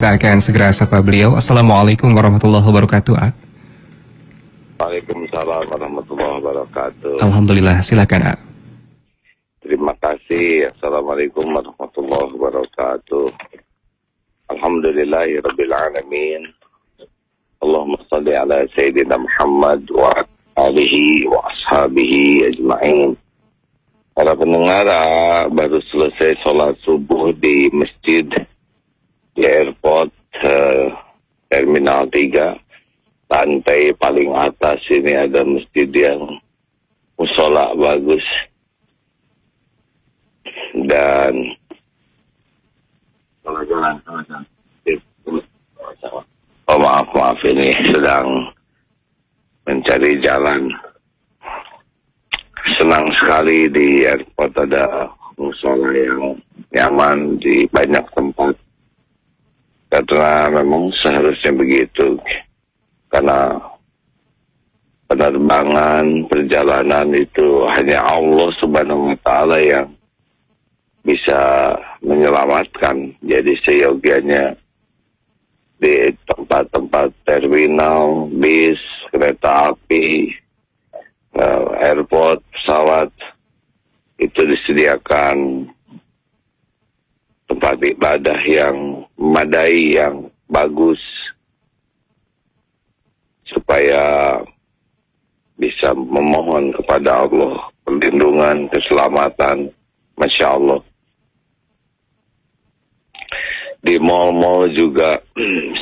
Kita akan segera sapa beliau. Assalamualaikum warahmatullahi wabarakatuh. Waalaikumsalam warahmatullahi wabarakatuh. Alhamdulillah, silakan. Terima kasih. Assalamualaikum warahmatullahi wabarakatuh. Alhamdulillahirabbil alamin. Allahumma shalli ala sayyidina Muhammad wa alihi wa ashabihi ajma'in. Para pendengar, baru selesai sholat subuh di masjid di airport Terminal 3. Lantai paling atas ini ada masjid yang musola bagus. Dan maaf ini sedang mencari jalan. Senang sekali di airport ada musola yang nyaman di banyak tempat. Karena memang seharusnya begitu. Karena penerbangan, perjalanan itu hanya Allah Subhanahu wa Ta'ala yang bisa menyelamatkan. Jadi seyogianya di tempat-tempat terminal, bis, kereta api, airport, pesawat, itu disediakan tempat ibadah yang memadai, yang bagus, supaya bisa memohon kepada Allah perlindungan, keselamatan. Masya Allah. Di mal-mal juga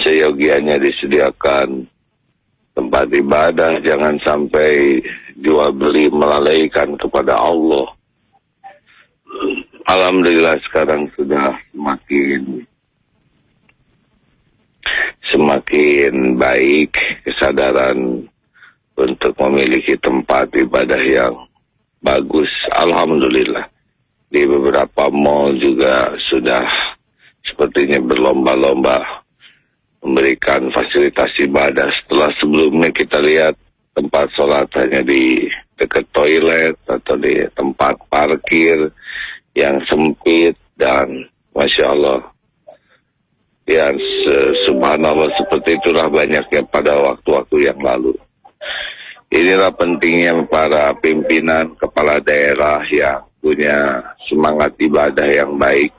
seyogianya disediakan tempat ibadah, jangan sampai jual beli melalaikan kepada Allah. Alhamdulillah sekarang sudah semakin baik kesadaran untuk memiliki tempat ibadah yang bagus. Alhamdulillah. Di beberapa mal juga sudah sepertinya berlomba-lomba memberikan fasilitas ibadah. Setelah sebelumnya kita lihat tempat sholat hanya di dekat toilet atau di tempat parkir yang sempit, dan Masya Allah, ya subhanallah, seperti itulah banyaknya pada waktu-waktu yang lalu. Inilah pentingnya para pimpinan kepala daerah yang punya semangat ibadah yang baik.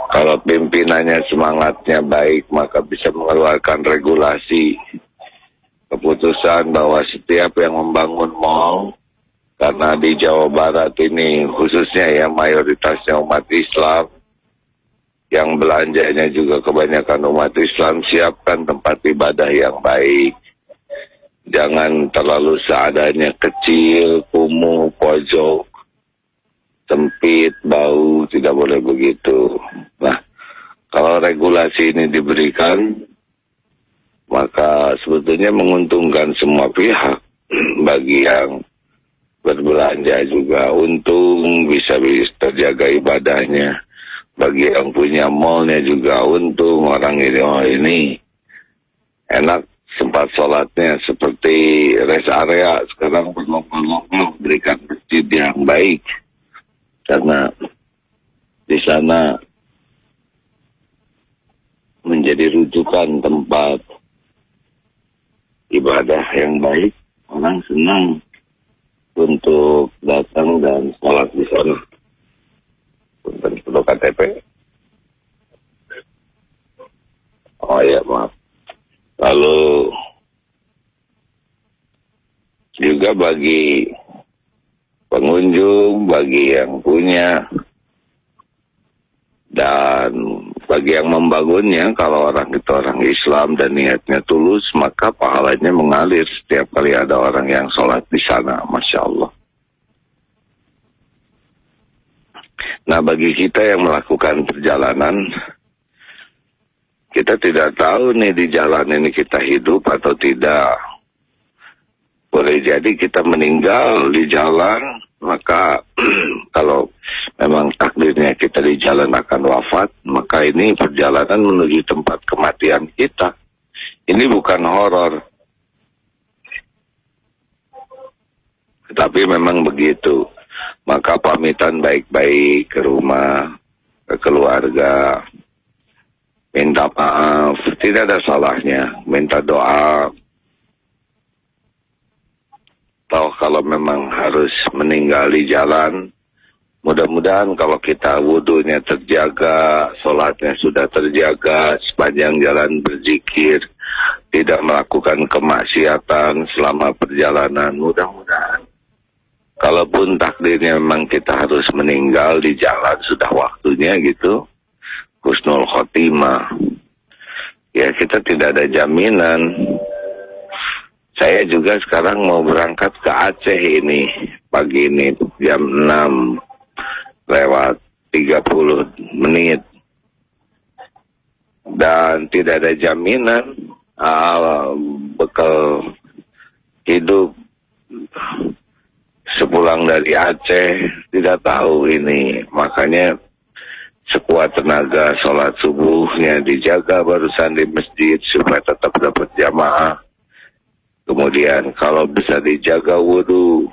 Kalau pimpinannya semangatnya baik, maka bisa mengeluarkan regulasi, keputusan bahwa setiap yang membangun mal, karena di Jawa Barat ini khususnya ya mayoritasnya umat Islam, yang belanjanya juga kebanyakan umat Islam, siapkan tempat ibadah yang baik. Jangan terlalu seadanya, kecil, kumuh, pojok, sempit, bau, tidak boleh begitu. Nah, kalau regulasi ini diberikan, maka sebetulnya menguntungkan semua pihak. Bagi yang berbelanja juga untung, bisa terjaga ibadahnya. Bagi yang punya mallnya juga untung, orang ini, oh ini enak sempat sholatnya seperti rest area. Sekarang berlomba-lomba berikan masjid yang baik, karena di sana menjadi rujukan tempat ibadah yang baik. Orang senang untuk datang dan sholat di sana. Punten perlu KTP. Oh ya, maaf. Lalu juga bagi pengunjung, bagi yang punya, dan bagi yang membangunnya, kalau orang itu orang Islam dan niatnya tulus, maka pahalanya mengalir setiap kali ada orang yang sholat di sana. Masya Allah. Nah, bagi kita yang melakukan perjalanan, kita tidak tahu nih di jalan ini kita hidup atau tidak. Boleh jadi kita meninggal di jalan, maka kalau memang takdirnya kita di jalan akan wafat, maka ini perjalanan menuju tempat kematian kita. Ini bukan horor, tapi memang begitu. Maka pamitan baik-baik ke rumah, ke keluarga, minta maaf, tidak ada salahnya, minta doa. Atau kalau memang harus meninggal di jalan, mudah-mudahan kalau kita wudhunya terjaga, sholatnya sudah terjaga, sepanjang jalan berzikir, tidak melakukan kemaksiatan selama perjalanan, mudah-mudahan. Kalaupun takdirnya memang kita harus meninggal di jalan, sudah waktunya gitu, husnul khotimah. Ya kita tidak ada jaminan. Saya juga sekarang mau berangkat ke Aceh ini, pagi ini, jam 6:30. Dan tidak ada jaminan bekal hidup sepulang dari Aceh, tidak tahu ini. Makanya sekuat tenaga sholat subuhnya dijaga barusan di masjid supaya tetap dapat jamaah. Kemudian kalau bisa dijaga wudhu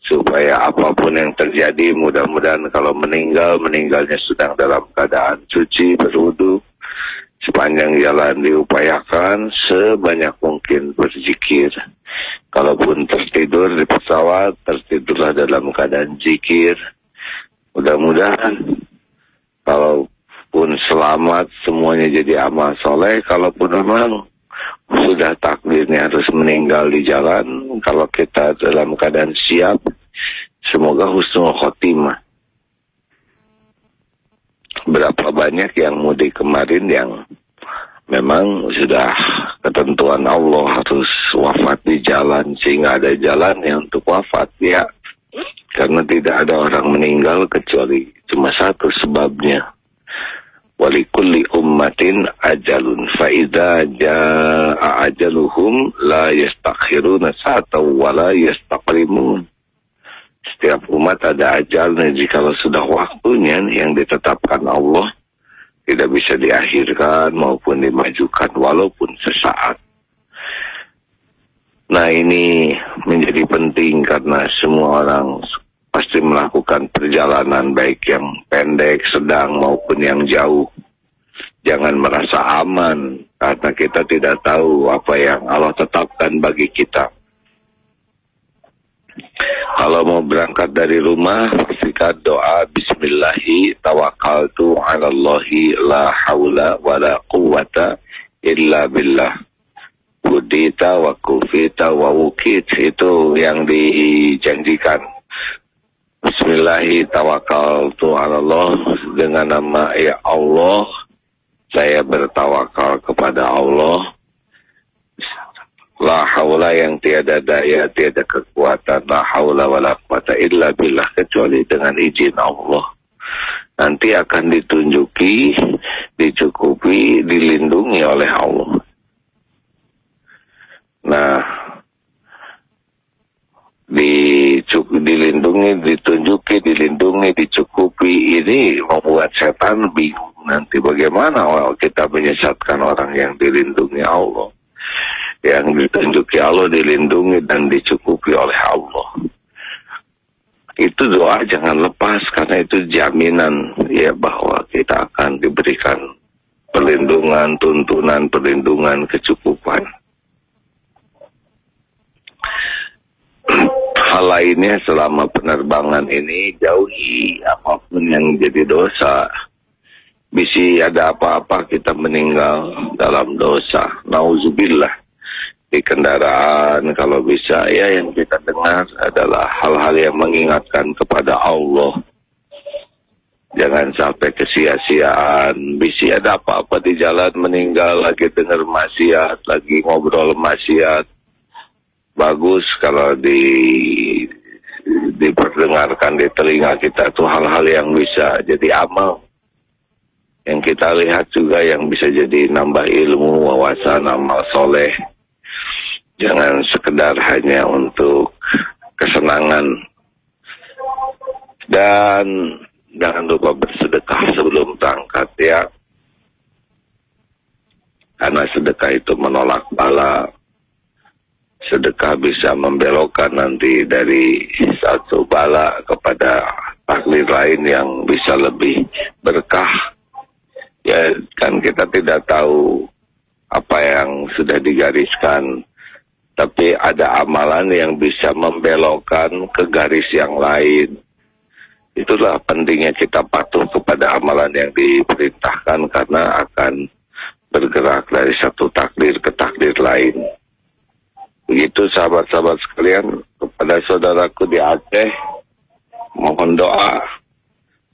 supaya apapun yang terjadi, mudah-mudahan kalau meninggalnya sedang dalam keadaan suci, berwudhu. Sepanjang jalan diupayakan sebanyak mungkin berzikir. Kalaupun tertidur di pesawat, tertidurlah dalam keadaan zikir. Mudah-mudahan kalaupun selamat semuanya jadi amal soleh. Kalaupun memang sudah takdirnya harus meninggal di jalan, kalau kita dalam keadaan siap, semoga husnul khotimah. Berapa banyak yang mudik kemarin yang memang sudah ketentuan Allah harus wafat di jalan, sehingga ada jalan yang untuk wafat, ya. Karena tidak ada orang meninggal kecuali cuma satu sebabnya. Walikulli ummatin ajalun fa idza jaa ajaluhum la yastakhiruna sa'atan wa la yastaqdimun. Setiap umat ada ajalnya, jikalau sudah waktunya yang ditetapkan Allah, tidak bisa diakhirkan maupun dimajukan walaupun sesaat. Nah ini menjadi penting karena semua orang pasti melakukan perjalanan baik yang pendek, sedang maupun yang jauh. Jangan merasa aman karena kita tidak tahu apa yang Allah tetapkan bagi kita. Kalau mau berangkat dari rumah, pastikan doa Bismillahi tawakkaltu 'alallahi la haula wala quwwata illa billah. Budita wa kufita wa wukit, itu yang dijanjikan. Bismillahi tawakkaltu 'alallah, dengan nama ya Allah saya bertawakal kepada Allah. La haula, yang tiada daya, tiada kekuatan, la haula wala quwata illa billah, kecuali dengan izin Allah. Nanti akan ditunjuki, dicukupi, dilindungi oleh Allah. Nah, dilindungi, ditunjuki, dilindungi, dicukupi, ini membuat setan bingung. Nanti bagaimana kita menyesatkan orang yang dilindungi Allah, yang ditunjuki Allah, dilindungi dan dicukupi oleh Allah. Itu doa jangan lepas, karena itu jaminan ya bahwa kita akan diberikan perlindungan, tuntunan, perlindungan, kecukupan. Hal lainnya selama penerbangan ini, jauhi apapun yang jadi dosa. Bisa ada apa-apa kita meninggal dalam dosa. Nauzubillah. Di kendaraan kalau bisa, ya yang kita dengar adalah hal-hal yang mengingatkan kepada Allah. Jangan sampai kesia-siaan. Bisa ada apa-apa di jalan, meninggal lagi dengar maksiat, lagi ngobrol maksiat. Bagus kalau diperdengarkan di telinga kita tuh hal-hal yang bisa jadi amal. Yang kita lihat juga yang bisa jadi nambah ilmu, wawasan, amal soleh. Jangan sekedar hanya untuk kesenangan. Dan jangan lupa bersedekah sebelum berangkat ya. Karena sedekah itu menolak bala. Sedekah bisa membelokkan nanti dari satu bala kepada takdir lain yang bisa lebih berkah. Ya kan kita tidak tahu apa yang sudah digariskan, tapi ada amalan yang bisa membelokkan ke garis yang lain. Itulah pentingnya kita patuh kepada amalan yang diperintahkan, karena akan bergerak dari satu takdir ke takdir lain. Begitu sahabat-sahabat sekalian, kepada saudaraku di Aceh, mohon doa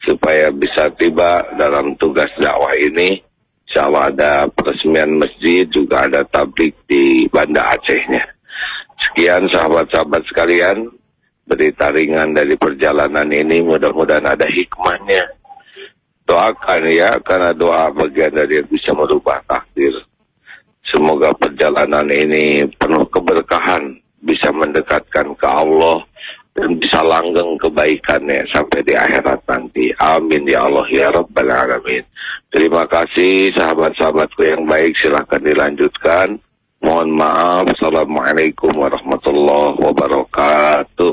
supaya bisa tiba dalam tugas dakwah ini. Insya Allah ada peresmian masjid, juga ada tablik di Banda Acehnya. Sekian sahabat-sahabat sekalian, berita ringan dari perjalanan ini, mudah-mudahan ada hikmahnya. Doakan ya, karena doa bagian dari yang bisa merubah takdir. Semoga perjalanan ini penuh keberkahan, bisa mendekatkan ke Allah, dan bisa langgeng kebaikannya sampai di akhirat nanti. Amin ya Allah ya Rabbal Alamin. Terima kasih sahabat-sahabatku yang baik, silahkan dilanjutkan. Mohon maaf. Assalamualaikum warahmatullahi wabarakatuh.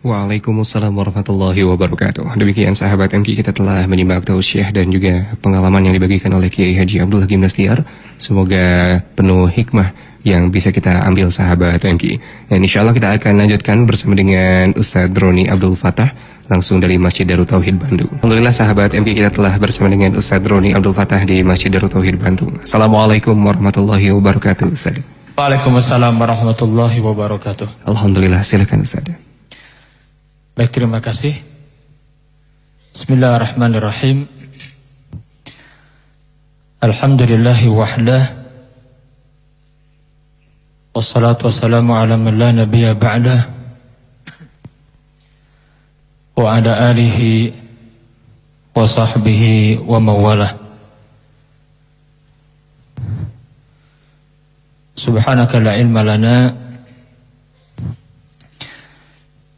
Waalaikumsalam warahmatullahi wabarakatuh. Demikian sahabat MQ, kita telah menyimak tausiah dan juga pengalaman yang dibagikan oleh Kiai Haji Abdul Hakim Nastiar. Semoga penuh hikmah yang bisa kita ambil sahabat MQ. Dan insya Allah kita akan lanjutkan bersama dengan Ustadz Roni Abdul Fatah, langsung dari Masjid Darut Tauhid Bandung. Alhamdulillah sahabat MQ, kita telah bersama dengan Ustadz Roni Abdul Fatah di Masjid Darut Tauhid Bandung. Assalamualaikum warahmatullahi wabarakatuh Ustadz. Waalaikumsalam warahmatullahi wabarakatuh. Alhamdulillah, silakan Ustadz. Baik, terima kasih. Bismillahirrahmanirrahim. Alhamdulillahi wahdah. Wassalatu wassalamu ala man la nabiyya ba'dah. Wa ala alihi wa sahbihi wa mawalah. Subhanaka la ilma lana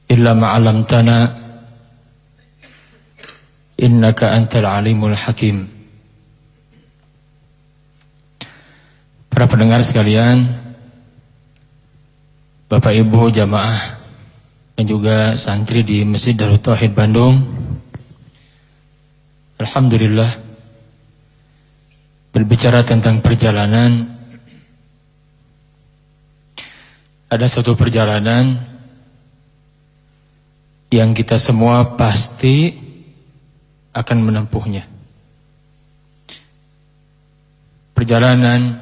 illa ma'alamtana innaka antal alimul hakim. Para pendengar sekalian, Bapak Ibu jamaah dan juga santri di Masjid Darut Tauhid Bandung, alhamdulillah, berbicara tentang perjalanan, ada satu perjalanan yang kita semua pasti akan menempuhnya. Perjalanan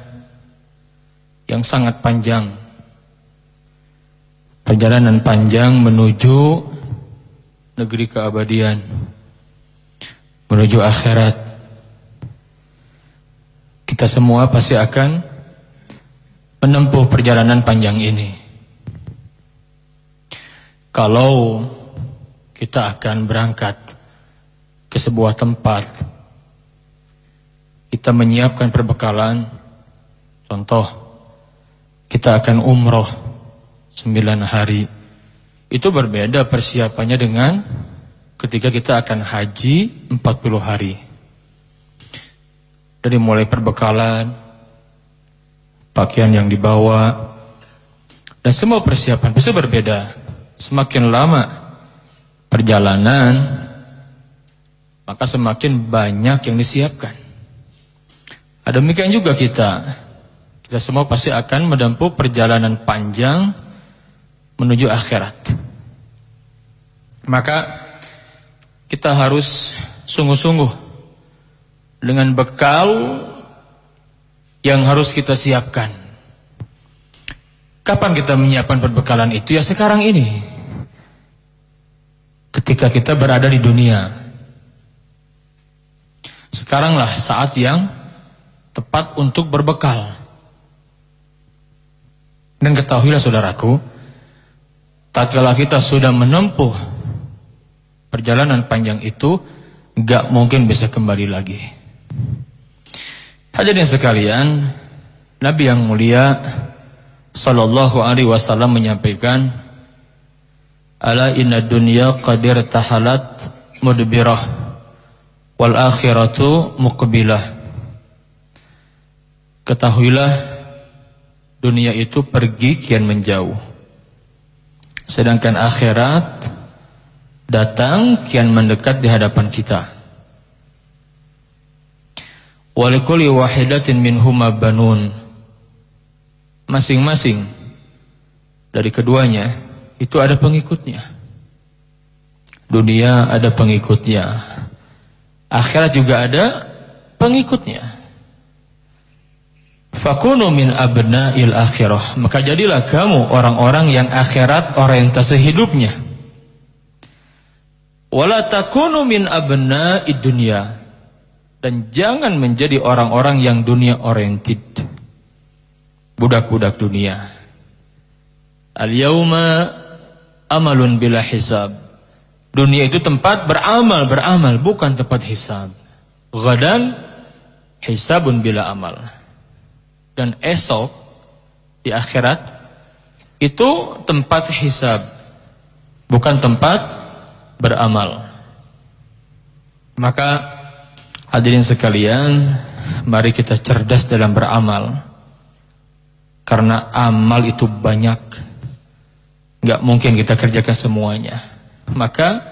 yang sangat panjang. Perjalanan panjang menuju negeri keabadian, menuju akhirat. Kita semua pasti akan menempuh perjalanan panjang ini. Kalau kita akan berangkat ke sebuah tempat, kita menyiapkan perbekalan. Contoh, kita akan umroh 9 hari. Itu berbeda persiapannya dengan ketika kita akan haji 40 hari. Dari mulai perbekalan, pakaian yang dibawa, dan semua persiapan bisa berbeda. Semakin lama perjalanan, maka semakin banyak yang disiapkan. Demikian juga kita semua pasti akan menempuh perjalanan panjang menuju akhirat. Maka kita harus sungguh-sungguh dengan bekal yang harus kita siapkan. Kapan kita menyiapkan perbekalan itu? Ya sekarang ini. Ketika kita berada di dunia. Sekaranglah saat yang tepat untuk berbekal. Dan ketahuilah saudaraku, tatkala kita sudah menempuh perjalanan panjang itu, gak mungkin bisa kembali lagi. Hadirin sekalian, Nabi yang mulia Sallallahu Alaihi Wasallam menyampaikan, ala inna dunya qadir tahalat mudbirah wal akhiratu muqbilah. Ketahuilah, dunia itu pergi kian menjauh, sedangkan akhirat datang kian mendekat di hadapan kita. Wa likulli wahidatin minhuma banun. Masing-masing dari keduanya itu ada pengikutnya. Dunia ada pengikutnya, akhirat juga ada pengikutnya. Fakunu min abna'il akhirah, maka jadilah kamu orang-orang yang akhirat orientasi hidupnya. Wala takunu min abna'id dunya, dan jangan menjadi orang-orang yang dunia oriented, budak-budak dunia. Al-yawma amalun bila hisab. Dunia itu tempat beramal, bukan tempat hisab. Ghadan hisabun bila amal. Dan esok di akhirat itu tempat hisab, bukan tempat beramal. Maka hadirin sekalian, mari kita cerdas dalam beramal. Karena amal itu banyak, nggak mungkin kita kerjakan semuanya. Maka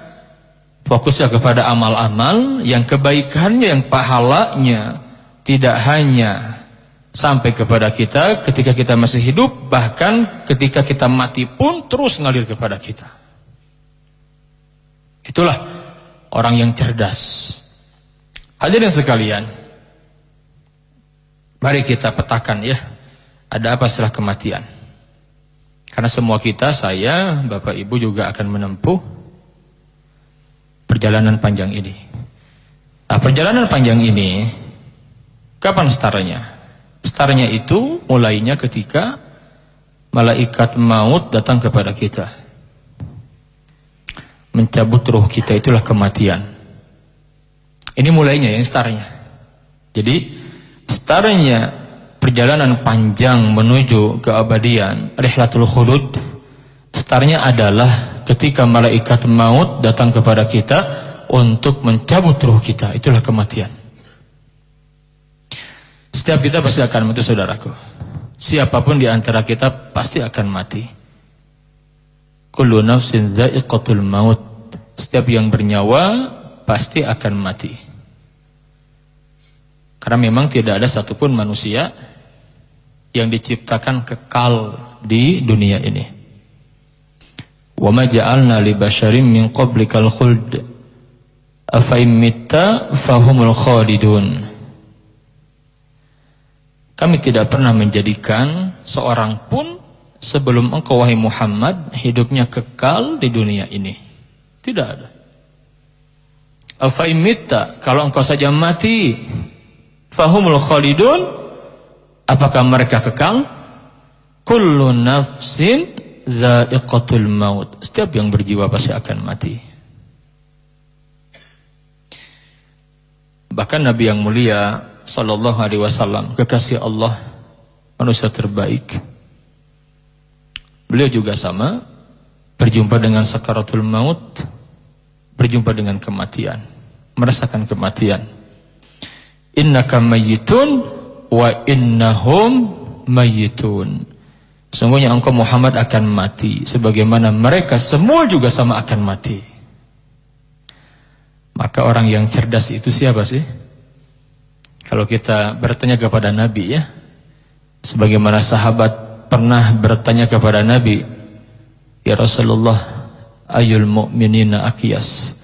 fokuslah kepada amal-amal yang kebaikannya, yang pahalanya tidak hanya sampai kepada kita ketika kita masih hidup, bahkan ketika kita mati pun terus ngalir kepada kita. Itulah orang yang cerdas. Hadirin sekalian, mari kita petakan ya, ada apa setelah kematian. Karena semua kita, saya, Bapak Ibu juga akan menempuh perjalanan panjang ini. Nah, perjalanan panjang ini kapan startnya? Startnya itu mulainya ketika malaikat maut datang kepada kita, mencabut ruh kita, itulah kematian. Ini mulainya yang startnya. Jadi startnya perjalanan panjang menuju keabadian, rihlatul khulud, startnya adalah ketika malaikat maut datang kepada kita untuk mencabut ruh kita, itulah kematian. Setiap kita pasti akan mati, saudaraku. Siapapun di antara kita pasti akan mati. Kullu nafsin dha'iqatul maut. Setiap yang bernyawa pasti akan mati. Karena memang tidak ada satupun manusia yang diciptakan kekal di dunia ini. Wa ma ja'alna li basyarin min qablikal khuld afa in mitta fahumul khalidun. Kami tidak pernah menjadikan seorang pun sebelum engkau wahai Muhammad hidupnya kekal di dunia ini. Tidak ada. Afa in mitta, kalau engkau saja mati, fahumul khalidun, apakah mereka kekal? Kullu nafsin dha'iqatul maut. Setiap yang berjiwa pasti akan mati. Bahkan Nabi yang mulia sallallahu alaihi wasallam, kekasih Allah, manusia terbaik, beliau juga sama, berjumpa dengan sakaratul maut, berjumpa dengan kematian, merasakan kematian. Innaka mayyitun wa innahum mayyitun. Sungguhnya engkau Muhammad akan mati, sebagaimana mereka semua juga sama akan mati. Maka orang yang cerdas itu siapa sih? Kalau kita bertanya kepada Nabi ya, sebagaimana sahabat pernah bertanya kepada Nabi, ya Rasulullah, ayul mu'minina aqyas.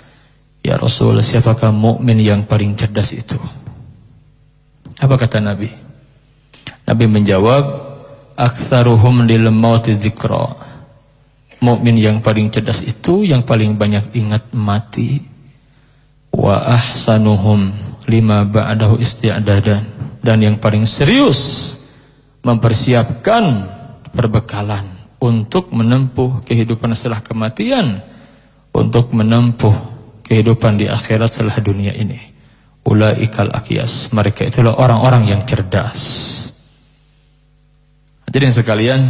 Ya Rasul, siapakah mukmin yang paling cerdas itu? Apa kata Nabi? Nabi menjawab, aktsaruhum lil mauti dzikra. Mukmin yang paling cerdas itu yang paling banyak ingat mati. Wa ahsanuhum lima ba'dahu isti'dadan, dan yang paling serius mempersiapkan perbekalan untuk menempuh kehidupan setelah kematian, untuk menempuh kehidupan di akhirat setelah dunia ini. Ulaikal aqyas, mereka itulah orang-orang yang cerdas. Hadirin sekalian,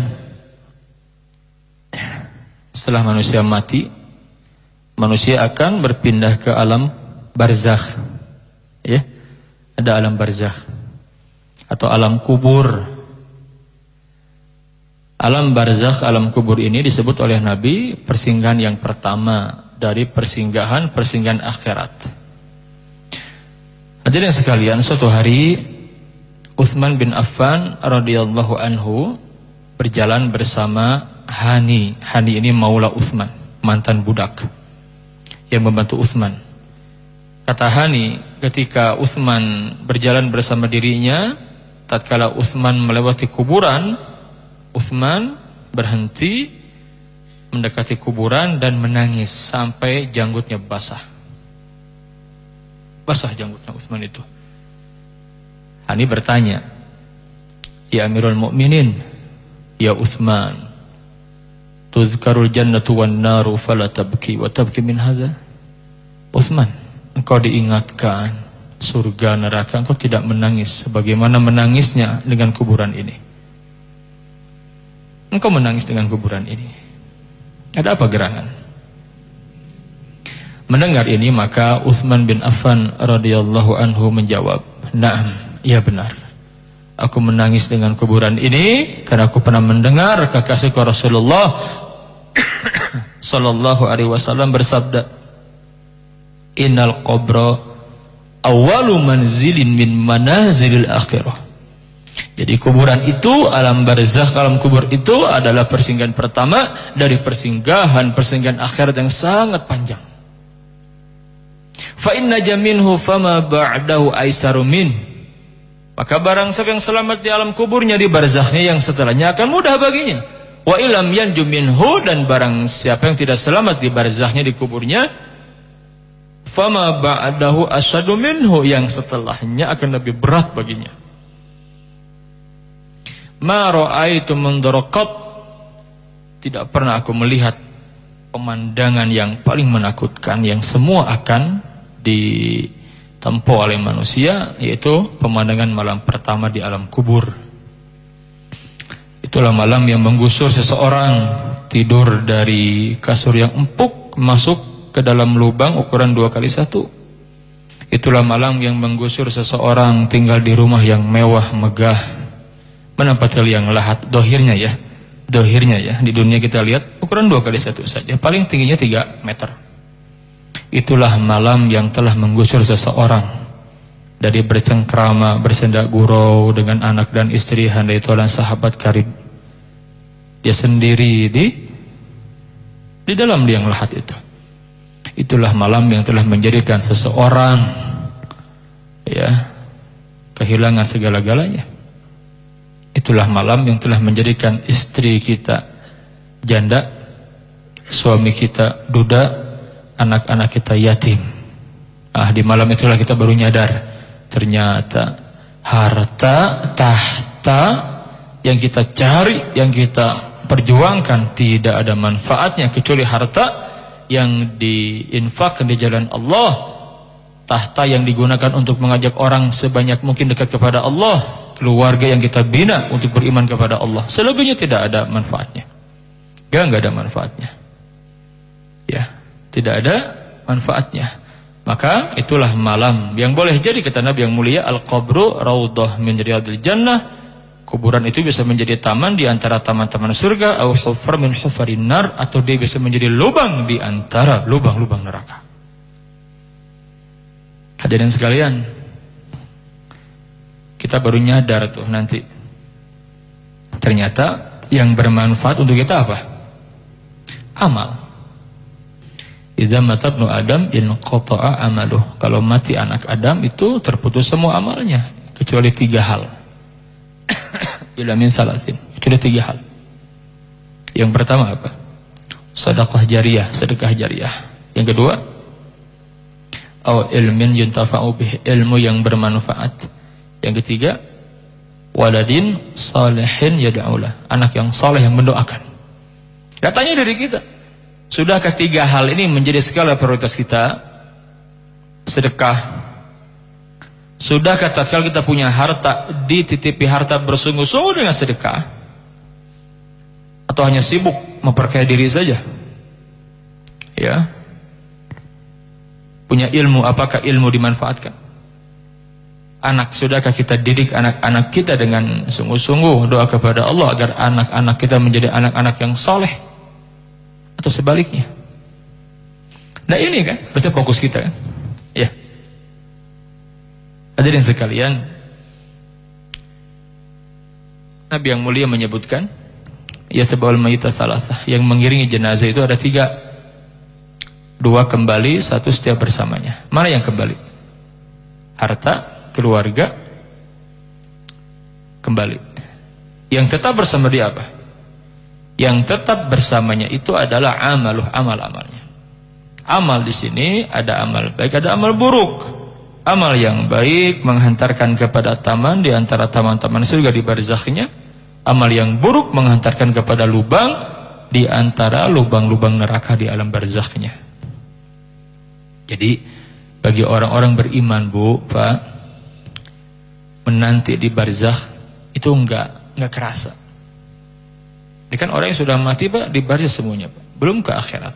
setelah manusia mati, manusia akan berpindah ke alam barzakh. Ya, ada alam barzakh atau alam kubur. Alam barzakh, alam kubur ini disebut oleh Nabi persinggahan yang pertama dari persinggahan akhirat. Hadirin sekalian, suatu hari Utsman bin Affan radhiyallahu anhu berjalan bersama Hani. Hani ini maula Utsman, mantan budak yang membantu Utsman. Kata Hani, ketika Utsman berjalan bersama dirinya, tatkala Utsman melewati kuburan, Utsman berhenti mendekati kuburan dan menangis sampai janggutnya basah. Basah janggutnya Utsman itu. Hani bertanya, "Ya Amirul Mukminin, ya Utsman, tuzkarul jannatu wan naru fala tabki wa tabki min hadza?" Utsman, engkau diingatkan surga neraka, engkau tidak menangis sebagaimana menangisnya dengan kuburan ini. Engkau menangis dengan kuburan ini. Ada apa gerangan? Mendengar ini maka Utsman bin Affan radhiyallahu anhu menjawab, "Na'am, ya benar. Aku menangis dengan kuburan ini karena aku pernah mendengar kekasihku Rasulullah sallallahu alaihi wasallam bersabda, Innal qabra awwalu manzilin min manazilil akhirah." Jadi kuburan itu, alam barzakh, alam kubur itu adalah persinggahan pertama dari persinggahan akhirat yang sangat panjang. Fa inna jaminhu fama ba'dahu aisaru min. Maka barang siapa yang selamat di alam kuburnya, di barzakhnya, yang setelahnya akan mudah baginya. Wa ilam yanju minhu, dan barang siapa yang tidak selamat di barzakhnya, di kuburnya, fama ba'dahu asyadu minhu, yang setelahnya akan lebih berat baginya. Ma ra'aitu mundaraqat, tidak pernah aku melihat pemandangan yang paling menakutkan yang semua akan ditempuh oleh manusia, yaitu pemandangan malam pertama di alam kubur. Itulah malam yang menggusur seseorang tidur dari kasur yang empuk masuk ke dalam lubang ukuran 2x1. Itulah malam yang menggusur seseorang tinggal di rumah yang mewah megah, menempati liang lahat. Dohirnya ya, di dunia kita lihat ukuran 2x1 saja, paling tingginya 3 meter. Itulah malam yang telah menggusur seseorang dari bercengkrama, bersenda gurau dengan anak dan istri, handai tolan sahabat karib. Dia sendiri di dalam liang lahat itu. Itulah malam yang telah menjadikan seseorang kehilangan segala-galanya. Itulah malam yang telah menjadikan istri kita janda, suami kita duda, anak-anak kita yatim. Di malam itulah kita baru nyadar, ternyata harta tahta yang kita cari, yang kita perjuangkan tidak ada manfaatnya kecuali harta yang diinfakkan di jalan Allah, tahta yang digunakan untuk mengajak orang sebanyak mungkin dekat kepada Allah, keluarga yang kita bina untuk beriman kepada Allah. Selebihnya tidak ada manfaatnya. Enggak ada manfaatnya. Ya, tidak ada manfaatnya. Maka itulah malam yang boleh jadi, kata Nabi yang mulia, al-qabru raudhah min riyadil jannah. Kuburan itu bisa menjadi taman di antara taman-taman surga, au hufar min hufarin nar, atau dia bisa menjadi lubang di antara lubang-lubang neraka. Hadirin sekalian, kita baru nyadar tuh nanti, ternyata yang bermanfaat untuk kita apa? Amal. Idza mata ibnu Adam inqata'a amaluh. Kalau mati anak Adam itu terputus semua amalnya kecuali 3 hal. Ila min salasin. Kecuali 3 hal. Yang pertama apa? Sedekah jariyah, sedekah jariyah. Yang kedua, au ilmin yuntafa'u bih, ilmu yang bermanfaat. Yang ketiga, waladin salihin yad'ulah, anak yang saleh yang mendoakan. Datanya dari kita. Sudahkah 3 hal ini menjadi skala prioritas kita? Sedekah. Sudahkah tatkala kita punya harta, dititipi harta bersungguh-sungguh dengan sedekah? Atau hanya sibuk memperkaya diri saja? Ya. Punya ilmu, apakah ilmu dimanfaatkan? Anak, sudahkah kita didik anak-anak kita dengan sungguh-sungguh doa kepada Allah agar anak-anak kita menjadi anak-anak yang soleh? Atau sebaliknya? Nah ini kan, berarti fokus kita kan. Ya. Hadirin sekalian, Nabi yang mulia menyebutkan, ya tabawal mayyita thalathah, yang mengiringi jenazah itu ada 3. 2 kembali, 1 setia bersamanya. Mana yang kembali? Harta, keluarga, kembali. Yang tetap bersama dia apa? Yang tetap bersamanya itu adalah amal-amalnya. Amal di sini ada amal baik, ada amal buruk. Amal yang baik menghantarkan kepada taman di antara taman-taman surga di barzakhnya. Amal yang buruk menghantarkan kepada lubang di antara lubang-lubang neraka di alam barzakhnya. Jadi bagi orang-orang beriman, Bu, Pak, menanti di barzakh itu enggak kerasa. Ini kan orang yang sudah mati, Pak, di barzakh semuanya, Pak. Belum ke akhirat.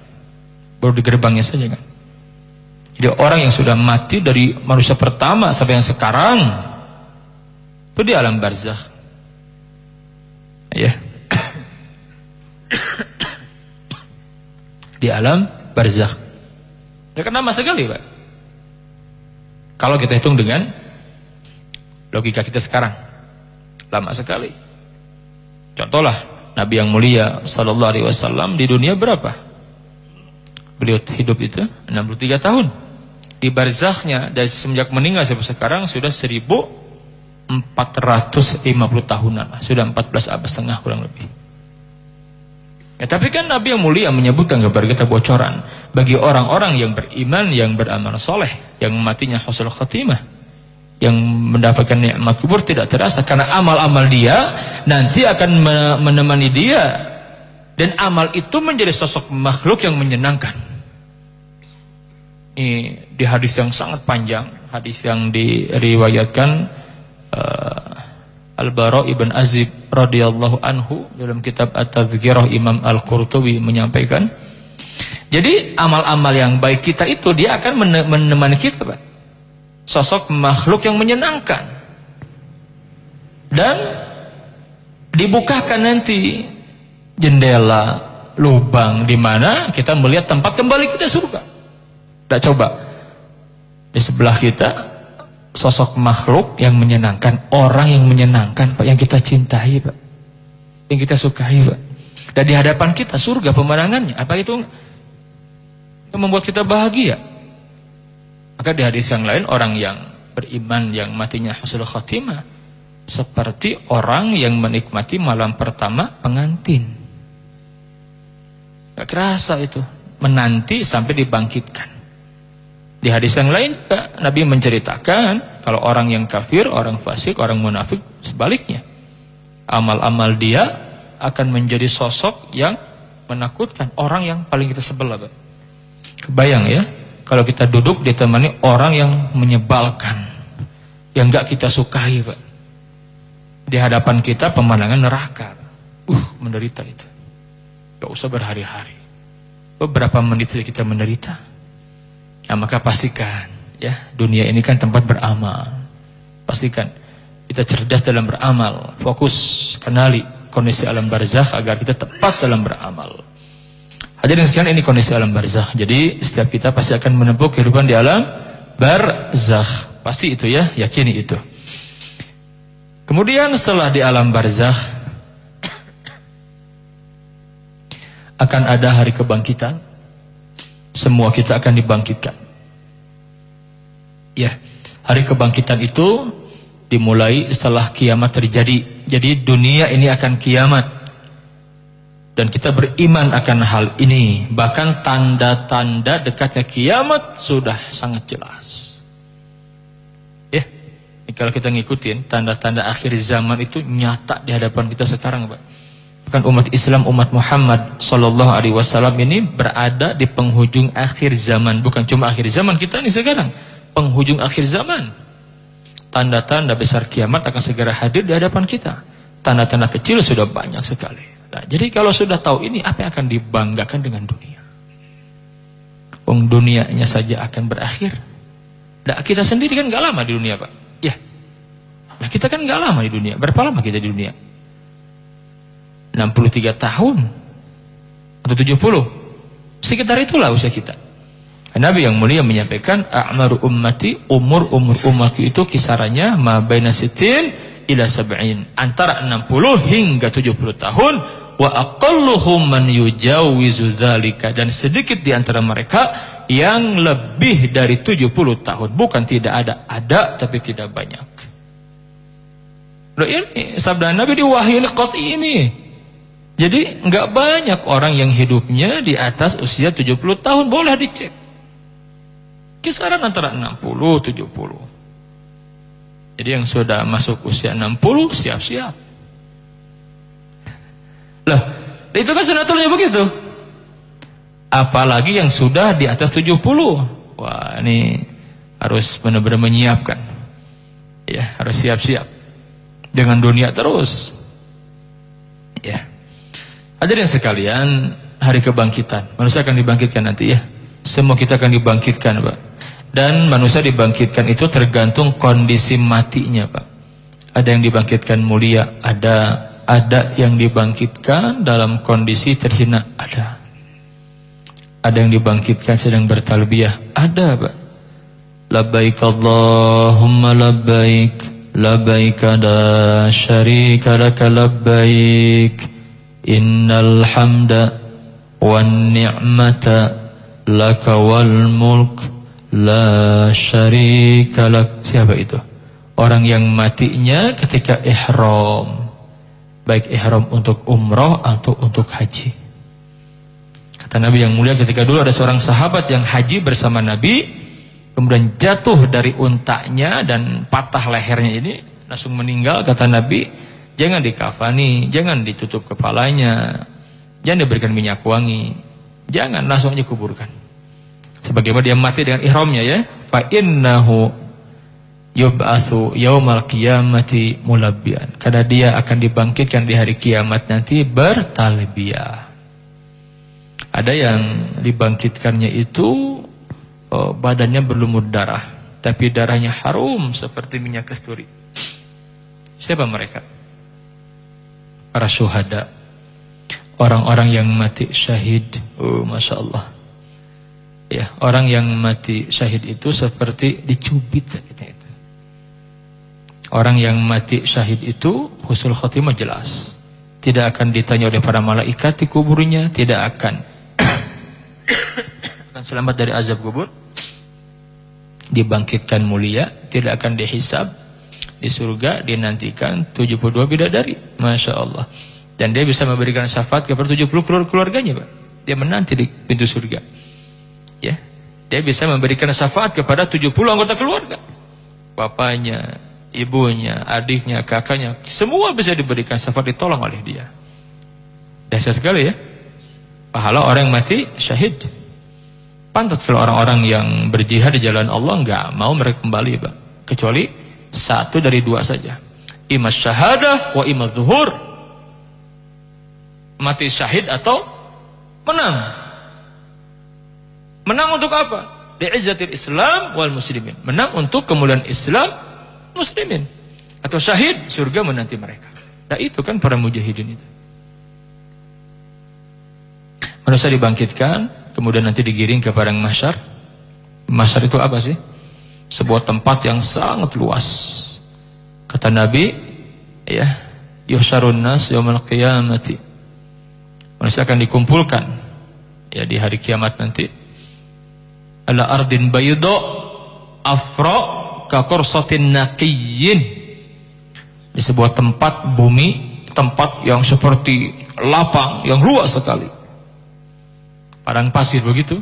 Baru di gerbangnya saja kan. Jadi orang yang sudah mati dari manusia pertama sampai yang sekarang itu di alam barzakh. Ya. Di alam barzakh. Ya kan lama sekali, Pak. Kalau kita hitung dengan logika kita sekarang, lama sekali. Contohlah Nabi yang mulia sallallahu alaihi wasallam di dunia berapa? Beliau hidup itu 63 tahun. Di barzakhnya dari semenjak meninggal sampai sekarang sudah 1450 tahunan. Sudah 14 abad setengah kurang lebih. Ya, tapi kan Nabi yang mulia menyebutkan kepada kita bocoran bagi orang-orang yang beriman, yang beramal soleh, yang matinya husnul khatimah, yang mendapatkan nikmat kubur tidak terasa karena amal-amal dia nanti akan menemani dia, dan amal itu menjadi sosok makhluk yang menyenangkan. Ini di hadis yang sangat panjang, hadis yang diriwayatkan Al-Bara ibn Azib radhiyallahu anhu dalam kitab At-Tadhkirah, Imam Al-Qurtubi menyampaikan. Jadi amal-amal yang baik kita itu dia akan menemani kita, Pak. Sosok makhluk yang menyenangkan. Dan dibukakan nanti jendela, lubang di mana kita melihat tempat kembali kita surga. Nah, coba di sebelah kita sosok makhluk yang menyenangkan, orang yang menyenangkan, Pak, yang kita cintai, Pak, yang kita sukai, Pak. Dan di hadapan kita surga pemandangannya, apa itu yang membuat kita bahagia? Maka di hadis yang lain, orang yang beriman yang matinya husnul khatimah seperti orang yang menikmati malam pertama pengantin. Gak kerasa itu, menanti sampai dibangkitkan. Di hadis yang lain Nabi menceritakan kalau orang yang kafir, orang fasik, orang munafik sebaliknya, amal-amal dia akan menjadi sosok yang menakutkan, orang yang paling kita sebelah, Pak. Kebayang ya, kalau kita duduk ditemani orang yang menyebalkan, yang gak kita sukai, Pak. Di hadapan kita pemandangan neraka, menderita itu. Gak usah berhari-hari, beberapa menit saja kita menderita. Nah, maka pastikan ya, dunia ini kan tempat beramal. Pastikan kita cerdas dalam beramal, fokus kenali kondisi alam barzakh agar kita tepat dalam beramal. Hadirin sekalian, ini kondisi alam barzakh. Jadi setiap kita pasti akan menempuh kehidupan di alam barzakh. Pasti itu ya, yakini itu. Kemudian setelah di alam barzakh akan ada hari kebangkitan. Semua kita akan dibangkitkan. Ya, hari kebangkitan itu dimulai setelah kiamat terjadi. Jadi dunia ini akan kiamat. Dan kita beriman akan hal ini. Bahkan tanda-tanda dekatnya kiamat sudah sangat jelas. Ya, kalau kita ngikutin tanda-tanda akhir zaman itu nyata di hadapan kita sekarang, Pak. Kan umat Islam, umat Muhammad sallallahu alaihi wasallam ini berada di penghujung akhir zaman. Bukan cuma akhir zaman kita ini sekarang, penghujung akhir zaman. Tanda-tanda besar kiamat akan segera hadir di hadapan kita. Tanda-tanda kecil sudah banyak sekali. Nah, jadi kalau sudah tahu ini, apa yang akan dibanggakan dengan dunia? Dunianya saja akan berakhir. Nah, kita sendiri kan gak lama di dunia, Pak. Ya. Nah, kita kan gak lama di dunia. Berapa lama kita di dunia? 63 tahun atau 70, sekitar itulah usia kita. Nabi yang mulia menyampaikan, a'maru ummati, umur umatku itu kisarannya ma baina sitin ila sab'in, antara 60 hingga 70 tahun, wa aqalluhum man yujawizu dzalika, dan sedikit di antara mereka yang lebih dari 70 tahun. Bukan tidak ada tapi tidak banyak. Loh, ini sabda Nabi diwahyi qat'i ini. Jadi enggak banyak orang yang hidupnya di atas usia 70 tahun, boleh dicek. Kisaran antara 60-70. Jadi yang sudah masuk usia 60 siap-siap. Lah, itu kan sunatulnya begitu. Apalagi yang sudah di atas 70. Wah, ini harus benar-benar menyiapkan. Ya, harus siap-siap. Dengan dunia terus. Ya. Hadirin sekalian, hari kebangkitan. Manusia akan dibangkitkan nanti ya. Semua kita akan dibangkitkan, Pak. Dan manusia dibangkitkan itu tergantung kondisi matinya, Pak. Ada yang dibangkitkan mulia, ada yang dibangkitkan dalam kondisi terhina, ada. Ada yang dibangkitkan sedang bertalbiyah, ada, Pak. Labbaik Allahumma labbaik, labbaik la syarika laka labbaik, innal hamda wan ni'mata laka wal mulk la syarika lak. Siapa itu? Orang yang matinya ketika ihram, baik ihram untuk umroh atau untuk haji. Kata Nabi yang mulia, ketika dulu ada seorang sahabat yang haji bersama Nabi, kemudian jatuh dari untanya dan patah lehernya ini, langsung meninggal. Kata Nabi, jangan dikafani, jangan ditutup kepalanya, jangan diberikan minyak wangi, jangan, langsung aja kuburkan. Sebagaimana dia mati dengan ihramnya ya. Fa innahu yub'atsu yaumal qiyamati mulabbiyan. Karena dia akan dibangkitkan di hari kiamat nanti bertalbiyah. Ada yang dibangkitkannya itu badannya berlumur darah, tapi darahnya harum seperti minyak kasturi. Siapa mereka? Para syuhada, orang-orang yang mati syahid. Masya Allah. Ya, orang yang mati syahid itu seperti dicubit sakitnya itu. Orang yang mati syahid itu husnul khotimah jelas. Tidak akan ditanya oleh para malaikat di kuburnya, tidak akan selamat dari azab kubur. Dibangkitkan mulia, tidak akan dihisab. Di surga dinantikan 72 bidadari, Masya Allah. Dan dia bisa memberikan syafaat kepada 70 keluarganya, Pak. Dia menanti di pintu surga. Ya, dia bisa memberikan syafaat kepada 70 anggota keluarga. Bapaknya, ibunya, adiknya, kakaknya, semua bisa diberikan syafaat, ditolong oleh dia. Dahsyat sekali ya. Pahala orang yang mati syahid. Pantas kalau orang-orang yang berjihad di jalan Allah nggak mau mereka kembali, Pak. Kecuali satu dari dua saja. Imma syahadah wa imma zuhur. Mati syahid atau menang. Menang untuk apa? Li'izzatil Islam wal muslimin. Menang untuk kemuliaan Islam, muslimin. Atau syahid, surga menanti mereka. Nah itu kan para mujahidin itu. Manusia dibangkitkan, kemudian nanti digiring ke padang mahsyar. Mahsyar itu apa sih? Sebuah tempat yang sangat luas. Kata Nabi, ya, yuhsyarun nas yaumal qiyamati. Manusia akan dikumpulkan ya di hari kiamat nanti. Ala ardin bayda afra ka qursatin naqiyyin. Di sebuah tempat bumi, tempat yang seperti lapang, yang luas sekali. Padang pasir begitu.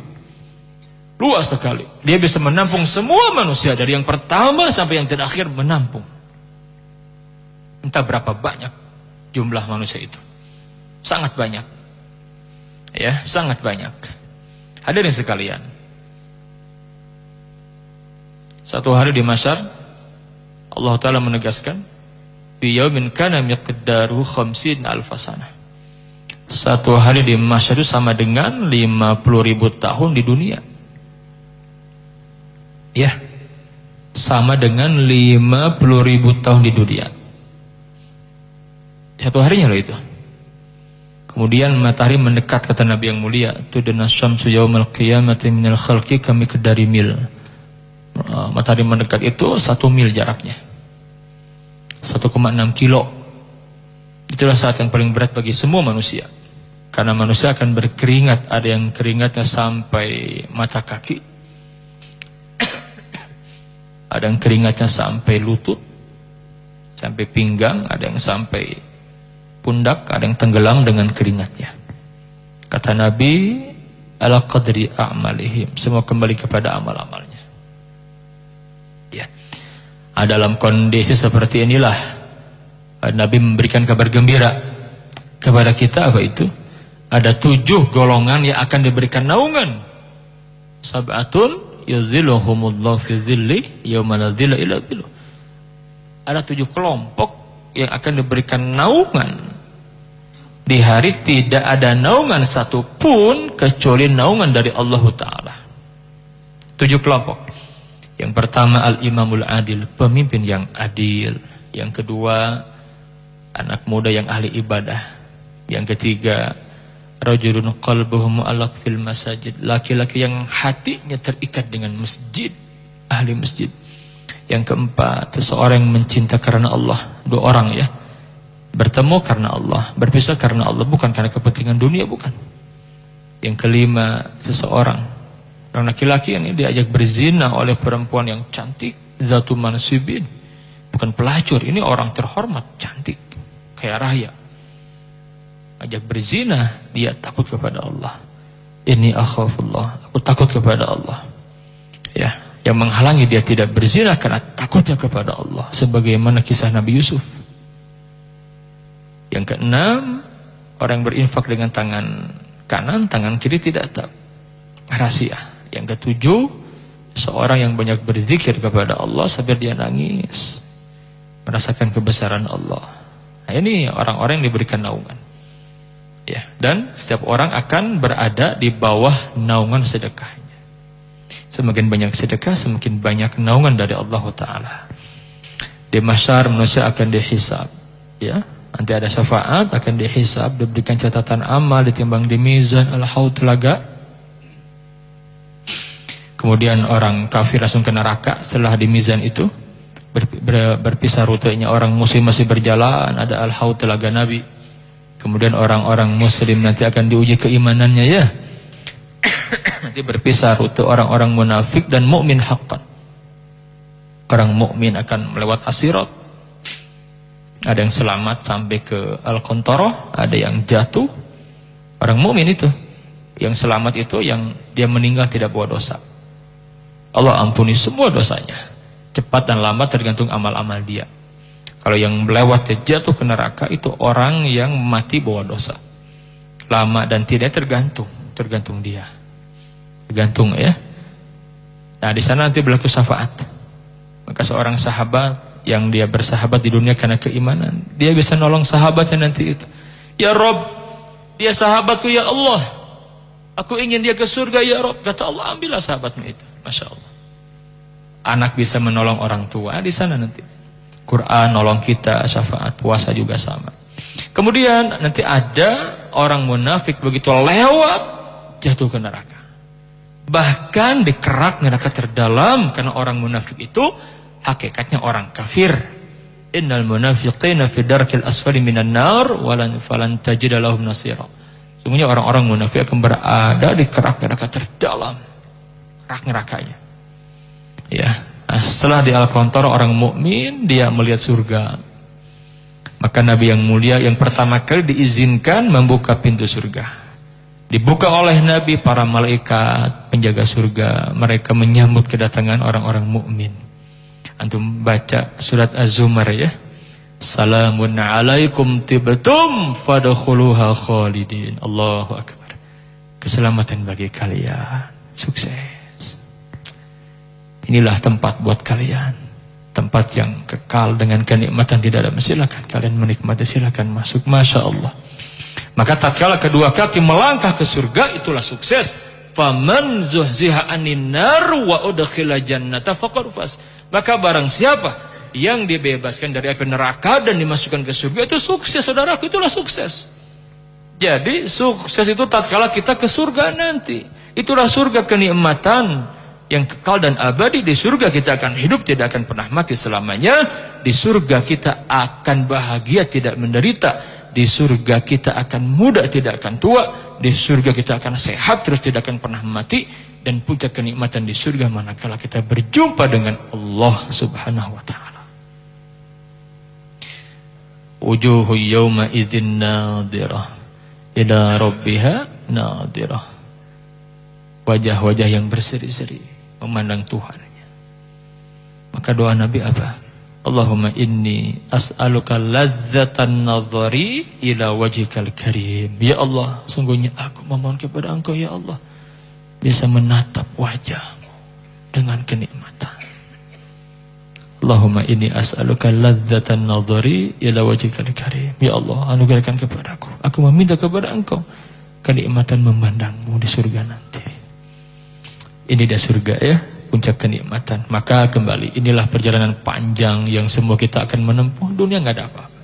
Luas sekali. Dia bisa menampung semua manusia dari yang pertama sampai yang terakhir, menampung. Entah berapa banyak jumlah manusia itu. Sangat banyak. Ya, sangat banyak. Hadirin sekalian. Satu hari di mahsyar Allah Ta'ala menegaskan, fi yaumin kana miqdaruhu 50 alf sanah. Satu hari di mahsyar itu sama dengan 50.000 tahun di dunia. Ya, sama dengan 50.000 tahun di dunia. Satu harinya loh itu. Kemudian matahari mendekat, kata Nabi yang mulia, tudna syamsu yaumal qiyamati minal khalqi kami kedari mil. Matahari mendekat itu 1 mil jaraknya, 1,6 kilo. Itulah saat yang paling berat bagi semua manusia, karena manusia akan berkeringat. Ada yang keringatnya sampai mata kaki, ada yang keringatnya sampai lutut, sampai pinggang, ada yang sampai pundak, ada yang tenggelam dengan keringatnya. Kata Nabi, ala qadri a'malihim, semua kembali kepada amal-amalnya. Ya. Dalam kondisi seperti inilah Nabi memberikan kabar gembira kepada kita. Apa itu? Ada 7 golongan yang akan diberikan naungan. Sab'atun yuzilluhumullahu fi dhilli yauma la dhilla illa dhilluh. Ada 7 kelompok yang akan diberikan naungan di hari tidak ada naungan satupun kecuali naungan dari Allah Ta'ala. 7 kelompok. Yang pertama al-imamul adil, pemimpin yang adil. Yang kedua anak muda yang ahli ibadah. Yang ketiga rajulun qalbuhu mu'allaq fil masajid, laki-laki yang hatinya terikat dengan masjid, ahli masjid. Yang keempat seseorang yang mencinta karena Allah. 2 orang ya, bertemu karena Allah, berpisah karena Allah, bukan karena kepentingan dunia, bukan. Yang kelima, seseorang laki-laki ini diajak berzina oleh perempuan yang cantik, zatu mansibin, bukan pelacur, ini orang terhormat, cantik, kaya raya. Ajak berzina, dia takut kepada Allah. Inni akhafullah, aku takut kepada Allah. Ya, yang menghalangi dia tidak berzina karena takutnya kepada Allah, sebagaimana kisah Nabi Yusuf. Yang keenam, orang yang berinfak dengan tangan kanan, tangan kiri tidak tahu rahasia. Yang ketujuh, seorang yang banyak berzikir kepada Allah sampai dia nangis, merasakan kebesaran Allah. Nah, ini orang-orang yang diberikan naungan. Ya, dan setiap orang akan berada di bawah naungan sedekahnya. Semakin banyak sedekah, semakin banyak naungan dari Allah Ta'ala. Di mahsyar manusia akan dihisab, ya. Nanti ada syafaat, akan dihisab, diberikan catatan amal, ditimbang di mizan al-haud telaga. Kemudian orang kafir langsung ke neraka setelah di mizan itu. Berpisah rutenya, orang muslim masih berjalan, ada al-haud telaga Nabi. Kemudian orang-orang muslim nanti akan diuji keimanannya ya. Nanti berpisah rute orang-orang munafik dan mukmin haqqan. Orang mukmin akan melewat as-sirat. Ada yang selamat sampai ke Al-Qantoroh, ada yang jatuh. Orang mukmin itu, yang selamat itu yang dia meninggal tidak bawa dosa. Allah ampuni semua dosanya. Cepat dan lambat tergantung amal-amal dia. Kalau yang melewat dia jatuh ke neraka, itu orang yang mati bawa dosa. Lama dan tidak tergantung dia. Tergantung ya. Nah, di sana nanti berlaku syafaat. Maka seorang sahabat yang dia bersahabat di dunia karena keimanan, dia bisa nolong sahabatnya nanti itu. Ya Rob, dia sahabatku ya Allah, aku ingin dia ke surga ya Rob. Kata Allah, ambillah sahabatmu itu. Masya Allah. Anak bisa menolong orang tua di sana nanti. Quran nolong kita, syafaat, puasa juga sama. Kemudian nanti ada orang munafik begitu lewat jatuh ke neraka. Bahkan di kerak neraka terdalam, karena orang munafik itu hakikatnya orang kafir. Innal munafiqina fi darkil asfali minan nar falan tajida lahum nasira. Sungguhnya orang-orang munafik akan berada di kerak neraka terdalam. Kerak nerakanya. Ya, nah, setelah di Al-Qantoroh orang mukmin dia melihat surga. Maka Nabi yang mulia yang pertama kali diizinkan membuka pintu surga. Dibuka oleh Nabi, para malaikat penjaga surga, mereka menyambut kedatangan orang-orang mukmin. Antum baca surat Az-Zumar ya. Salamun alaikum tibtum fadkhuluha khalidin. Allahu akbar. Keselamatan bagi kalian. Sukses. Inilah tempat buat kalian. Tempat yang kekal dengan kenikmatan di dalam. Silakan kalian menikmati, silakan masuk. Masya Allah. Maka tatkala kedua kaki melangkah ke surga, itulah sukses. Faman zuhziha anin nar wa udkhila jannata faqad faz. Maka barang siapa yang dibebaskan dari api neraka dan dimasukkan ke surga, itu sukses, saudaraku, itulah sukses. Jadi sukses itu tatkala kita ke surga nanti. Itulah surga kenikmatan yang kekal dan abadi. Di surga kita akan hidup, tidak akan pernah mati selamanya. Di surga kita akan bahagia, tidak menderita. Di surga kita akan muda, tidak akan tua. Di surga kita akan sehat, terus tidak akan pernah mati. Dan puncak kenikmatan di surga manakala kita berjumpa dengan Allah Subhanahu wa ta'ala. Wujuhu yawma idzin nadirah ila rabbiha nadirah. Wajah-wajah yang berseri-seri memandang Tuhannya. Maka doa Nabi apa? Allahumma inni as'aluka lazzatan nazari ila wajhikal karim. Ya Allah, sungguhnya aku memohon kepada Engkau ya Allah, bisa menatap wajahmu dengan kenikmatan. Allahumma inni as'aluka lazzatan nazari ila wajhikal karim. Ya Allah, anugerahkan kepadaku. Aku meminta kepada Engkau kenikmatan memandangmu di surga nanti. Ini dia surga ya, puncak kenikmatan. Maka kembali, inilah perjalanan panjang yang semua kita akan menempuh. Dunia nggak ada apa-apa.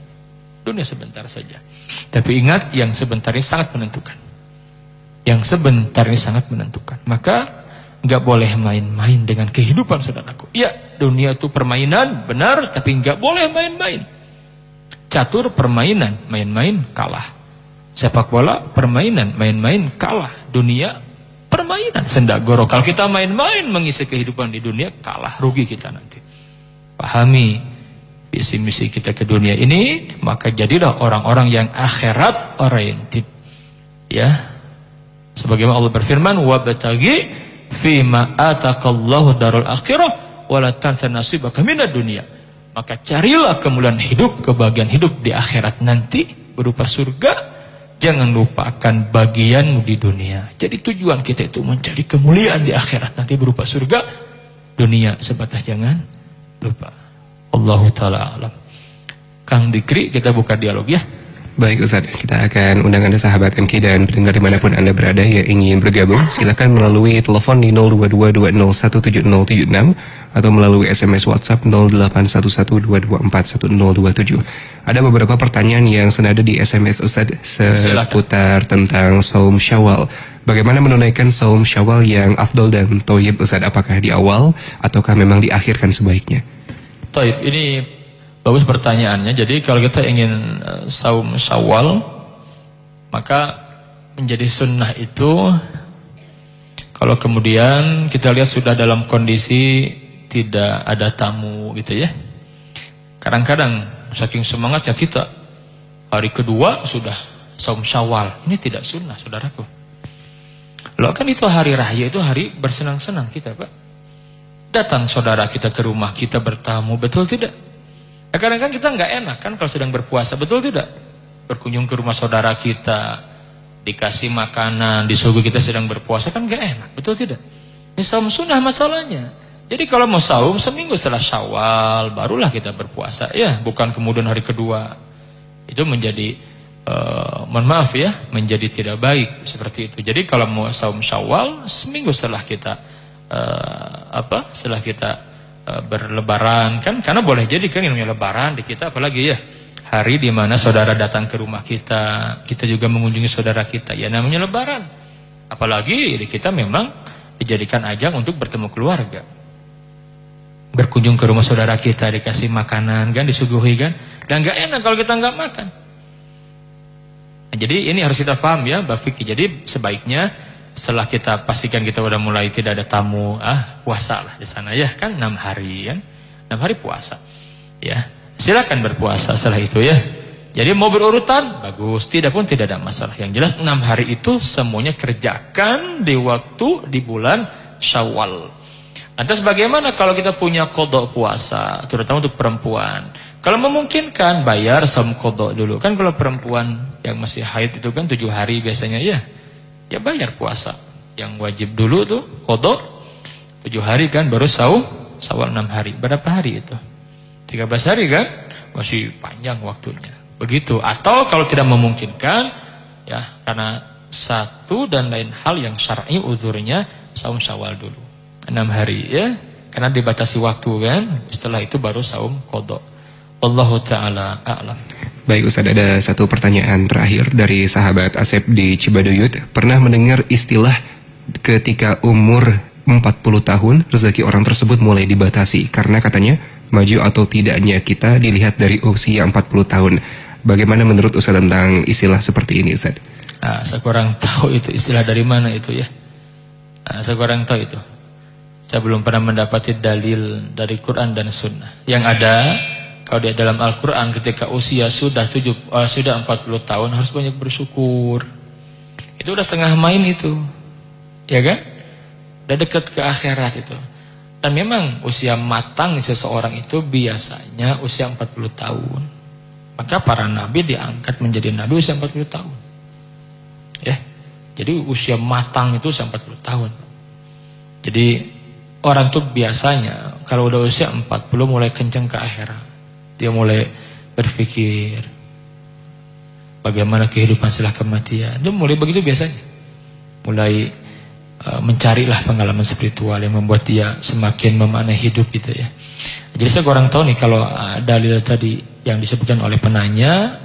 Dunia sebentar saja. Tapi ingat, yang sebentar ini sangat menentukan. Yang sebentar ini sangat menentukan. Maka nggak boleh main-main dengan kehidupan saudaraku. Ya, dunia itu permainan, benar, tapi nggak boleh main-main. Catur permainan, main-main kalah. Sepak bola permainan, main-main kalah. Dunia permainan, sendak goro. Kalau kita main-main mengisi kehidupan di dunia, kalah, rugi kita nanti. Pahami visi misi kita ke dunia ini, maka jadilah orang-orang yang akhirat oriented. Ya, sebagaimana Allah berfirman, wabtaghi fima ataqallahu darul akhirah wala tansa nasibaka minad dunya. Maka carilah kemuliaan hidup, kebahagiaan hidup di akhirat nanti berupa surga. Jangan lupakan bagianmu di dunia. Jadi tujuan kita itu mencari kemuliaan di akhirat nanti berupa surga. Dunia sebatas jangan lupa. Allahu ta'ala alam. Kang Dikri, kita buka dialog ya. Baik Ustaz, kita akan undang Anda sahabat MK dan pendengar dimanapun Anda berada yang ingin bergabung. Silakan melalui telepon di 0222207076 atau melalui SMS WhatsApp 081122410027. Ada beberapa pertanyaan yang senada di SMS Ustaz seputar tentang saum Syawal. Bagaimana menunaikan saum Syawal yang afdol dan thayyib Ustaz? Apakah di awal ataukah memang diakhirkan sebaiknya? Thayyib, ini bagus pertanyaannya. Jadi kalau kita ingin saum Syawal, maka menjadi sunnah itu kalau kemudian kita lihat sudah dalam kondisi tidak ada tamu gitu ya. Kadang-kadang saking semangatnya kita hari kedua sudah saum Syawal. Ini tidak sunnah saudaraku. Loh kan itu hari raya, itu hari bersenang-senang kita Pak. Datang saudara kita ke rumah kita bertamu, betul tidak? Kadang-kadang kita nggak enak kan kalau sedang berpuasa, betul tidak? Berkunjung ke rumah saudara kita, dikasih makanan, disuguh kita sedang berpuasa, kan nggak enak, betul tidak? Ini saum sunnah masalahnya. Jadi kalau mau saum seminggu setelah Syawal, barulah kita berpuasa, ya, bukan kemudian hari kedua. Itu menjadi, mohon maaf ya, menjadi tidak baik seperti itu. Jadi kalau mau saum Syawal, seminggu setelah kita setelah kita berlebaran kan, karena boleh jadi kan yang namanya lebaran di kita, apalagi ya hari di mana saudara datang ke rumah kita, kita juga mengunjungi saudara kita, ya namanya lebaran. Apalagi di kita memang dijadikan ajang untuk bertemu keluarga, berkunjung ke rumah saudara kita, dikasih makanan kan, disuguhi kan, dan nggak enak kalau kita nggak makan. Nah, jadi ini harus kita paham ya Mbak Vicky. Jadi sebaiknya setelah kita pastikan kita udah mulai tidak ada tamu, puasa lah di sana ya kan, 6 hari kan, 6 hari puasa ya, silakan berpuasa setelah itu ya. Jadi mau berurutan bagus, tidak pun tidak ada masalah. Yang jelas 6 hari itu semuanya kerjakan di waktu di bulan Syawal. Lantas bagaimana kalau kita punya qada puasa, terutama untuk perempuan? Kalau memungkinkan bayar saum qada dulu kan. Kalau perempuan yang masih haid itu kan 7 hari biasanya ya, ya bayar puasa. Yang wajib dulu tuh qada 7 hari kan, baru saum Syawal 6 hari. Berapa hari itu? 13 hari kan? Masih panjang waktunya. Begitu. Atau kalau tidak memungkinkan ya, karena satu dan lain hal yang syar'i uzurnya, saum Syawal dulu 6 hari ya, karena dibatasi waktu kan. Setelah itu baru saum qada. Wallahu ta'ala a'lam. Baik Ustaz, ada satu pertanyaan terakhir dari sahabat Asep di Cibaduyut. Pernah mendengar istilah ketika umur 40 tahun rezeki orang tersebut mulai dibatasi karena katanya maju atau tidaknya kita dilihat dari usia 40 tahun. Bagaimana menurut Ustaz tentang istilah seperti ini Ustaz? Saya kurang tahu itu istilah dari mana itu ya. Saya kurang tahu itu. Saya belum pernah mendapati dalil dari Quran dan Sunnah. Yang ada, kalau di dalam Al-Quran ketika usia sudah 40 tahun harus banyak bersyukur. Itu udah setengah main itu. Ya kan? Udah dekat ke akhirat itu. Dan memang usia matang seseorang itu biasanya usia 40 tahun. Maka para nabi diangkat menjadi nabi usia 40 tahun. Ya. Jadi usia matang itu usia 40 tahun. Jadi orang tuh biasanya kalau udah usia 40 mulai kenceng ke akhirat. Dia mulai berpikir bagaimana kehidupan setelah kematian. Dia mulai begitu biasanya. Mulai mencarilah pengalaman spiritual yang membuat dia semakin memaknai hidup gitu ya. Jadi saya kurang tahu nih kalau dalil tadi yang disebutkan oleh penanya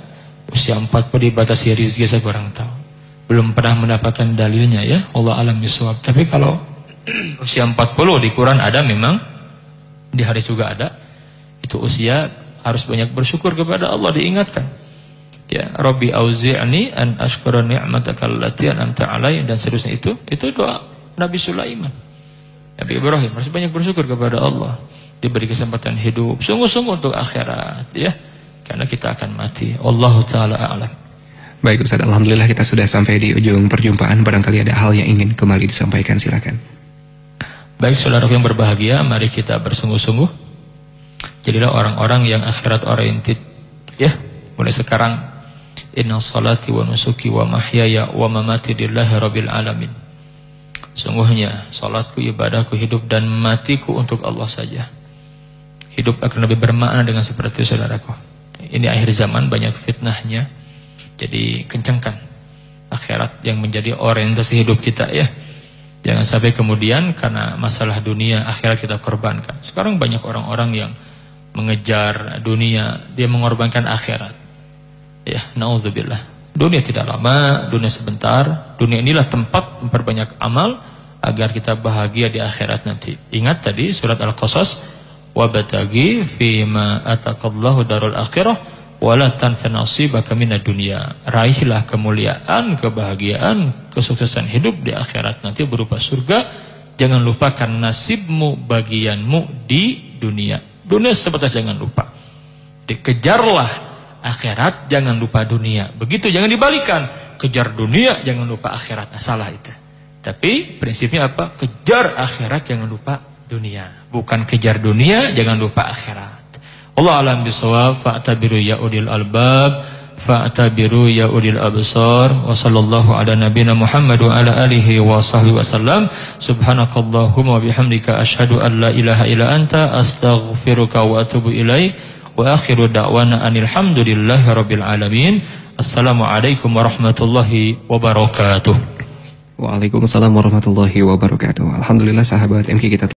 usia 40 dibatasi rezeki, saya kurang tahu. Belum pernah mendapatkan dalilnya ya. Allah alam bisawab. Tapi kalau usia 40 di Quran ada memang, di hadis juga ada. Itu usia harus banyak bersyukur kepada Allah, diingatkan. Ya, Rabbi auzi'ni an ashkura ni'mataka allati an'amta 'alayya dan seterusnya itu doa Nabi Sulaiman. Nabi Ibrahim harus banyak bersyukur kepada Allah, diberi kesempatan hidup sungguh-sungguh untuk akhirat ya. Karena kita akan mati. Wallahu taala a'lam. Baik Ustaz, alhamdulillah kita sudah sampai di ujung perjumpaan. Barangkali ada hal yang ingin kembali disampaikan, silakan. Baik saudara yang berbahagia, mari kita bersungguh-sungguh. Jadilah orang-orang yang akhirat oriented ya. Mulai sekarang inna salati wa nusuki wa mahyaya wa mamati lillahi rabbil alamin. Sungguhnya salatku, ibadahku, hidup dan matiku untuk Allah saja. Hidup akan lebih bermakna dengan seperti itu saudaraku. Ini akhir zaman banyak fitnahnya. Jadi kencangkan akhirat yang menjadi orientasi hidup kita ya. Jangan sampai kemudian karena masalah dunia akhirat kita korbankan. Sekarang banyak orang-orang yang mengejar dunia, dia mengorbankan akhirat. Ya, naudzubillah. Dunia tidak lama, dunia sebentar. Dunia inilah tempat memperbanyak amal agar kita bahagia di akhirat nanti. Ingat tadi surat Al-Qasas, wabtaghi fima ataqallahu darul akhirah wala tansa nasibaka minad dunya. Raihlah kemuliaan, kebahagiaan, kesuksesan hidup di akhirat nanti berupa surga. Jangan lupakan nasibmu, bagianmu di dunia. Dunia sebentar jangan lupa. Dikejarlah akhirat, jangan lupa dunia. Begitu, jangan dibalikan. Kejar dunia, jangan lupa akhirat. Nah, salah itu. Tapi prinsipnya apa? Kejar akhirat, jangan lupa dunia. Bukan kejar dunia, jangan lupa akhirat. Allah alam bisawab. Fa'tabiru ya udil albab. Fa'tabiru ya udil absar. Wa sallallahu ala nabina Muhammad wa ala alihi wa sahbihi wasallam. Subhanakallahumma wa bihamdika ashhadu an la ilaha illa anta astaghfiruka wa atubu ilaik. Wa akhiru da'wana anil hamdulillahi rabbil alamin. Assalamualaikum warahmatullahi wabarakatuh. Waalaikumsalam warahmatullahi wabarakatuh. Alhamdulillah sahabat MK kita